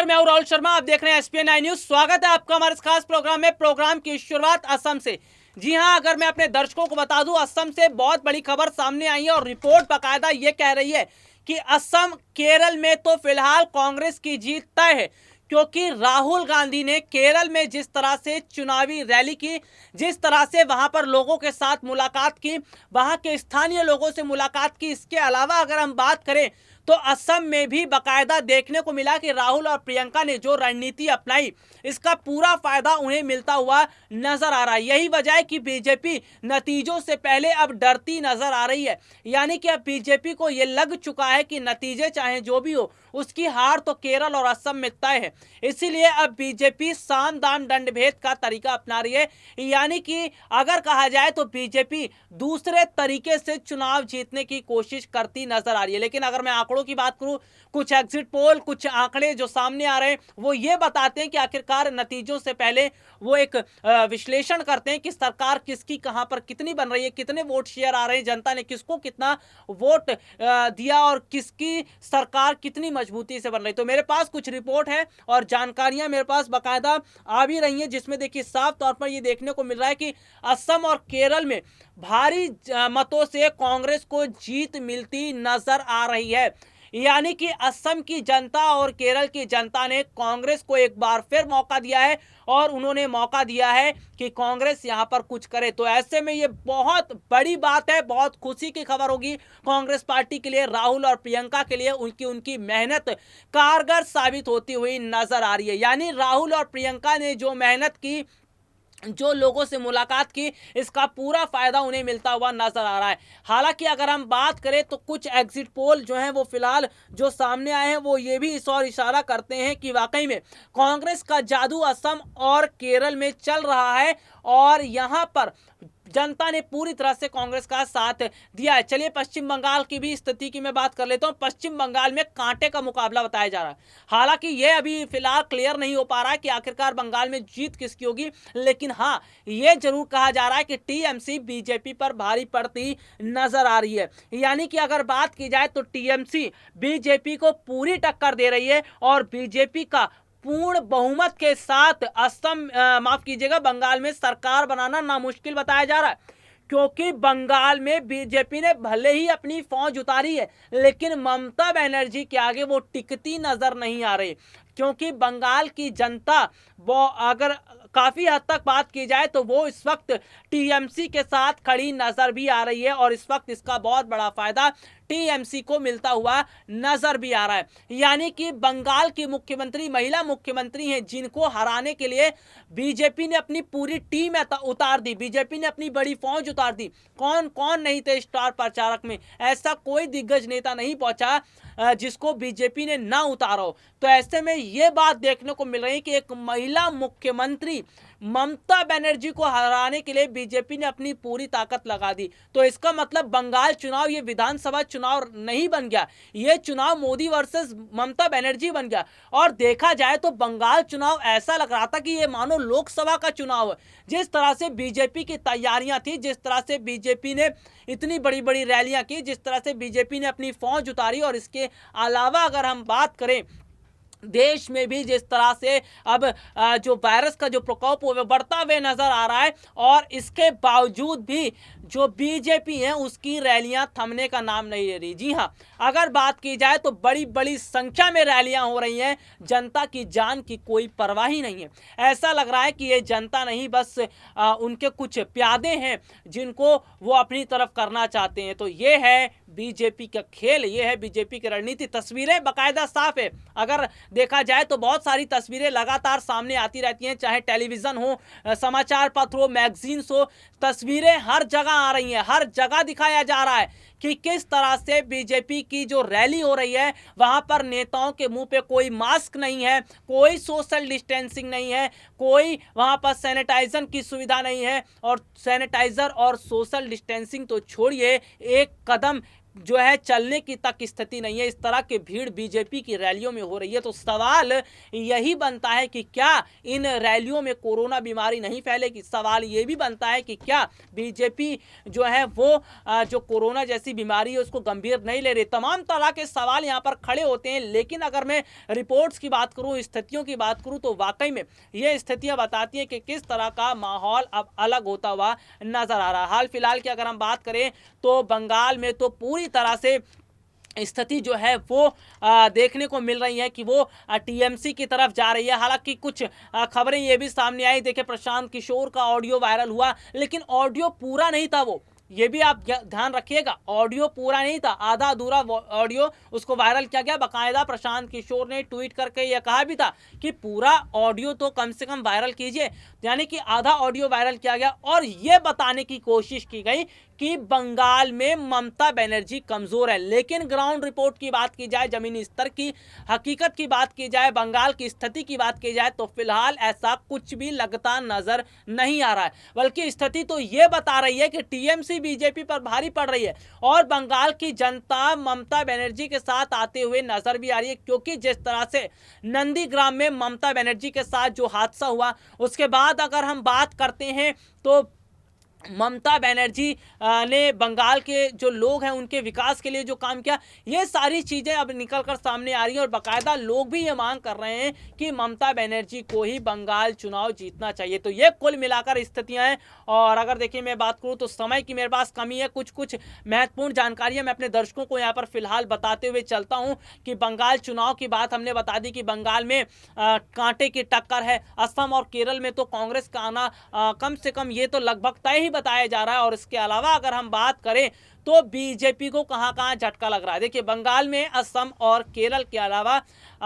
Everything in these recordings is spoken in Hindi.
नमस्कार, मैं हूं राहुल शर्मा। आप देख रहे हैं एसपीएन आई न्यूज। स्वागत है आपका हमारे इस खास प्रोग्राम में। प्रोग्राम की शुरुआत असम से। जी हां, अगर मैं अपने दर्शकों को बता दूं, असम से बहुत बड़ी खबर सामने आई है और रिपोर्ट बाकायदा ये कह रही है कि असम केरल में तो फिलहाल कांग्रेस की जीत तय है, क्योंकि राहुल गांधी ने केरल में जिस तरह से चुनावी रैली की, जिस तरह से वहां पर लोगों के साथ मुलाकात की, वहां के स्थानीय लोगों से मुलाकात की। इसके अलावा अगर हम बात करें तो असम में भी बाकायदा देखने को मिला कि राहुल और प्रियंका ने जो रणनीति अपनाई, इसका पूरा फायदा उन्हें मिलता हुआ नजर आ रहा है। यही वजह है कि बीजेपी नतीजों से पहले अब डरती नजर आ रही है। यानी कि अब बीजेपी को यह लग चुका है कि नतीजे चाहे जो भी हो, उसकी हार तो केरल और असम में तय है। इसीलिए अब बीजेपी साम दाम दंड भेद का तरीका अपना रही है। यानी कि अगर कहा जाए तो बीजेपी दूसरे तरीके से चुनाव जीतने की कोशिश करती नजर आ रही है। लेकिन अगर मैं आंकड़ों की बात करूं, कुछ एग्जिट पोल, कुछ आंकड़े जो सामने आ रहे हैं, वो ये बताते हैं कि आखिरकार नतीजों से पहले वो एक विश्लेषण करते हैं कि सरकार किसकी कहां पर कितनी बन रही है, कितने वोट शेयर आ रहे हैं, जनता ने किसको कितना वोट दिया और किसकी सरकार कितनी मजबूती से बन रही है। तो मेरे पास कुछ रिपोर्ट है और जानकारियां मेरे पास बाकायदा आ भी रही हैं, जिसमें देखिए साफ तौर पर ये देखने को मिल रहा है कि असम और केरल में भारी मतों से कांग्रेस को जीत मिलती नजर आ रही है। यानी कि असम की जनता और केरल की जनता ने कांग्रेस को एक बार फिर मौका दिया है और उन्होंने मौका दिया है कि कांग्रेस यहां पर कुछ करे। तो ऐसे में ये बहुत बड़ी बात है, बहुत खुशी की खबर होगी कांग्रेस पार्टी के लिए, राहुल और प्रियंका के लिए। उनकी मेहनत कारगर साबित होती हुई नजर आ रही है। यानी राहुल और प्रियंका ने जो मेहनत की, जो लोगों से मुलाकात की, इसका पूरा फायदा उन्हें मिलता हुआ नजर आ रहा है। हालांकि अगर हम बात करें तो कुछ एग्जिट पोल जो हैं वो फिलहाल जो सामने आए हैं, वो ये भी इस और इशारा करते हैं कि वाकई में कांग्रेस का जादू असम और केरल में चल रहा है और यहां पर जनता ने पूरी तरह से कांग्रेस का साथ दिया है। चलिए पश्चिम बंगाल की भी स्थिति की मैं बात कर लेता हूं। पश्चिम बंगाल में कांटे का मुकाबला बताया जा रहा है। हालांकि यह अभी फिलहाल क्लियर नहीं हो पा रहा है कि आखिरकार बंगाल में जीत किसकी होगी, लेकिन हां, यह जरूर कहा जा रहा है कि टीएमसी बीजेपी पर भारी पड़ती नजर आ रही है। यानी कि अगर बात की जाए तो टीएमसी बीजेपी को पूरी टक्कर दे रही है और बीजेपी का पूर्ण बहुमत के साथ असम माफ कीजिएगा बंगाल में सरकार बनाना नामुश्किल बताया जा रहा है। क्योंकि बंगाल में बीजेपी ने भले ही अपनी फौज उतारी है, लेकिन ममता बनर्जी के आगे वो टिकती नजर नहीं आ रही। क्योंकि बंगाल की जनता वो अगर काफी हद तक बात की जाए तो वो इस वक्त टीएमसी के साथ खड़ी नजर भी आ रही है और इस वक्त इसका बहुत बड़ा फायदा टीएमसी को मिलता हुआ नजर भी आ रहा है। यानी कि बंगाल की मुख्यमंत्री महिला मुख्यमंत्री हैं, जिनको हराने के लिए बीजेपी ने अपनी पूरी टीम उतार दी, बीजेपी ने अपनी बड़ी फौज उतार दी। कौन कौन नहीं थे स्टार प्रचारक में, ऐसा कोई दिग्गज नेता नहीं पहुंचा जिसको बीजेपी ने ना उतारा हो। तो ऐसे में यह बात देखने को मिल रही है कि एक महिला मुख्यमंत्री ममता बनर्जी को हराने के लिए बीजेपी ने अपनी पूरी ताकत लगा दी। तो इसका मतलब बंगाल चुनाव ये विधानसभा चुनाव नहीं बन गया, ये चुनाव मोदी वर्सेस ममता बनर्जी बन गया। और देखा जाए तो बंगाल चुनाव ऐसा लग रहा था कि ये मानो लोकसभा का चुनाव है। जिस तरह से बीजेपी की तैयारियां थी, जिस तरह से बीजेपी ने इतनी बड़ी बड़ी रैलियां की, जिस तरह से बीजेपी ने अपनी फौज उतारी, और इसके अलावा अगर हम बात करें देश में भी जिस तरह से अब जो वायरस का जो प्रकोप वो बढ़ता हुए नजर आ रहा है, और इसके बावजूद भी जो बीजेपी है उसकी रैलियां थमने का नाम नहीं ले रही। जी हां, अगर बात की जाए तो बड़ी बड़ी संख्या में रैलियां हो रही हैं, जनता की जान की कोई परवाह ही नहीं है। ऐसा लग रहा है कि ये जनता नहीं, बस उनके कुछ प्यादे हैं जिनको वो अपनी तरफ करना चाहते हैं। तो ये है बीजेपी का खेल, ये है बीजेपी की रणनीति। तस्वीरें बाकायदा साफ है, अगर देखा जाए तो बहुत सारी तस्वीरें लगातार सामने आती रहती हैं, चाहे टेलीविजन हो, समाचार पत्र हो, मैगजीन्स हो, तस्वीरें हर जगह आ रही हैं, हर जगह दिखाया जा रहा है कि किस तरह से बीजेपी की जो रैली हो रही है वहां पर नेताओं के मुंह पे कोई मास्क नहीं है, कोई सोशल डिस्टेंसिंग नहीं है, कोई वहां पर सैनिटाइजर की सुविधा नहीं है। और सैनिटाइजर और सोशल डिस्टेंसिंग तो छोड़िए, एक कदम जो है चलने की तक स्थिति नहीं है। इस तरह की भीड़ बीजेपी की रैलियों में हो रही है, तो सवाल यही बनता है कि क्या इन रैलियों में कोरोना बीमारी नहीं फैलेगी। सवाल ये भी बनता है कि क्या बीजेपी जो है वो जो कोरोना जैसी बीमारी है उसको गंभीर नहीं ले रही। तमाम तरह के सवाल यहाँ पर खड़े होते हैं, लेकिन अगर मैं रिपोर्ट्स की बात करूँ, स्थितियों की बात करूँ, तो वाकई में ये स्थितियाँ बताती हैं कि किस तरह का माहौल अब अलग होता हुआ नजर आ रहा है। हाल फिलहाल की अगर हम बात करें तो बंगाल में तो पूरी तरह से स्थिति जो है वो देखने को मिल रही है कि वो टीएमसी की तरफ जा रही है। हालांकि कुछ खबरें ये भी सामने आई, देखिए प्रशांत किशोर का ऑडियो वायरल हुआ, लेकिन ऑडियो पूरा नहीं था। वो ये भी आप ध्यान रखिएगा, ऑडियो पूरा नहीं था, आधा अधूरा ऑडियो उसको वायरल किया गया। बाकायदा प्रशांत किशोर ने ट्वीट करके यह कहा भी था कि पूरा ऑडियो तो कम से कम वायरल कीजिए, यानी कि आधा ऑडियो वायरल किया गया और यह बताने की कोशिश की गई कि बंगाल में ममता बनर्जी कमजोर है। लेकिन ग्राउंड रिपोर्ट की बात की जाए, जमीनी स्तर की हकीकत की बात की जाए, बंगाल की स्थिति की बात की जाए, तो फिलहाल ऐसा कुछ भी लगता नजर नहीं आ रहा है। बल्कि स्थिति तो यह बता रही है कि टीएमसी बीजेपी पर भारी पड़ रही है और बंगाल की जनता ममता बनर्जी के साथ आते हुए नजर भी आ रही है। क्योंकि जिस तरह से नंदीग्राम में ममता बनर्जी के साथ जो हादसा हुआ, उसके बाद अगर हम बात करते हैं तो ममता बनर्जी ने बंगाल के जो लोग हैं उनके विकास के लिए जो काम किया, ये सारी चीज़ें अब निकलकर सामने आ रही हैं और बाकायदा लोग भी ये मांग कर रहे हैं कि ममता बनर्जी को ही बंगाल चुनाव जीतना चाहिए। तो ये कुल मिलाकर स्थितियां हैं। और अगर देखिए मैं बात करूं तो समय की मेरे पास कमी है, कुछ महत्वपूर्ण जानकारियां मैं अपने दर्शकों को यहाँ पर फिलहाल बताते हुए चलता हूँ कि बंगाल चुनाव की बात हमने बता दी कि बंगाल में कांटे की टक्कर है। असम और केरल में तो कांग्रेस का आना कम से कम ये तो लगभग तय ही बताया जा रहा है। और इसके अलावा अगर हम बात करें तो बीजेपी को कहां झटका लग रहा है। देखिए बंगाल में असम और केरल के अलावा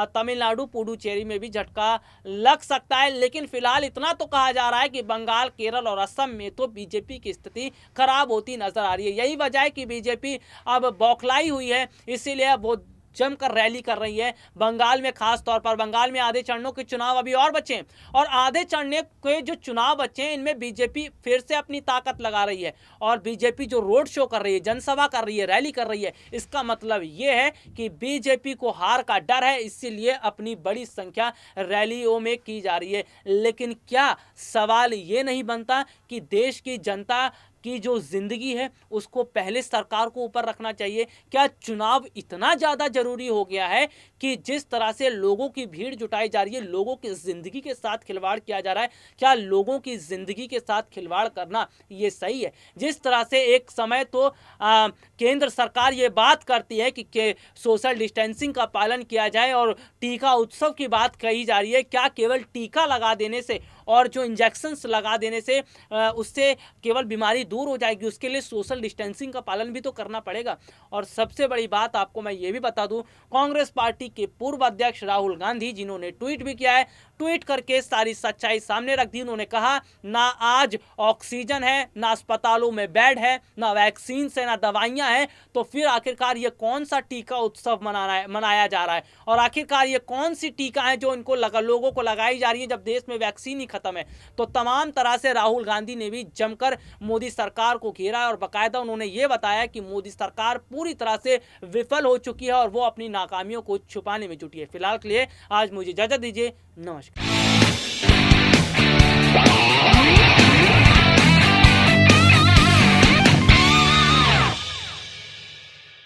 तमिलनाडु पुडुचेरी में भी झटका लग सकता है। लेकिन फिलहाल इतना तो कहा जा रहा है कि बंगाल, केरल और असम में तो बीजेपी की स्थिति खराब होती नजर आ रही है। यही वजह है कि बीजेपी अब बौखलाई हुई है, इसीलिए अब वो जमकर रैली कर रही है बंगाल में। खास तौर पर बंगाल में आधे चरणों के चुनाव अभी और बचे हैं और आधे चरणों के जो चुनाव बचे हैं इनमें बीजेपी फिर से अपनी ताकत लगा रही है और बीजेपी जो रोड शो कर रही है, जनसभा कर रही है, रैली कर रही है, इसका मतलब यह है कि बीजेपी को हार का डर है, इसीलिए अपनी बड़ी संख्या रैलियों में की जा रही है। लेकिन क्या सवाल ये नहीं बनता कि देश की जनता की जो जिंदगी है उसको पहले सरकार को ऊपर रखना चाहिए? क्या चुनाव इतना ज्यादा जरूरी हो गया है कि जिस तरह से लोगों की भीड़ जुटाई जा रही है, लोगों की जिंदगी के साथ खिलवाड़ किया जा रहा है, क्या लोगों की जिंदगी के साथ खिलवाड़ करना ये सही है? जिस तरह से एक समय तो केंद्र सरकार ये बात करती है कि सोशल डिस्टेंसिंग का पालन किया जाए और टीका उत्सव की बात कही जा रही है, क्या केवल टीका लगा देने से और जो इंजेक्शंस लगा देने से उससे केवल बीमारी दूर हो जाएगी? उसके लिए सोशल डिस्टेंसिंग का पालन भी तो करना पड़ेगा। और सबसे बड़ी बात आपको मैं ये भी बता दूं, कांग्रेस पार्टी के पूर्व अध्यक्ष राहुल गांधी, जिन्होंने ट्वीट भी किया है, ट्वीट करके सारी सच्चाई सामने रख दी। उन्होंने कहा ना आज ऑक्सीजन है, ना अस्पतालों में बेड है, ना वैक्सीन है, ना दवाइयां हैं, तो फिर आखिरकार ये कौन सा टीका उत्सव मनाया जा रहा है? और आखिरकार ये कौन सी टीका है जो इनको लोगों को लगाई जा रही है जब देश में वैक्सीन ही खत्म है? तो तमाम तरह से राहुल गांधी ने भी जमकर मोदी सरकार को घेरा है और बाकायदा उन्होंने ये बताया कि मोदी सरकार पूरी तरह से विफल हो चुकी है और वो अपनी नाकामियों को छुपाने में जुटी है। फिलहाल के लिए आज मुझे इजाजत दीजिए, नमस्कार।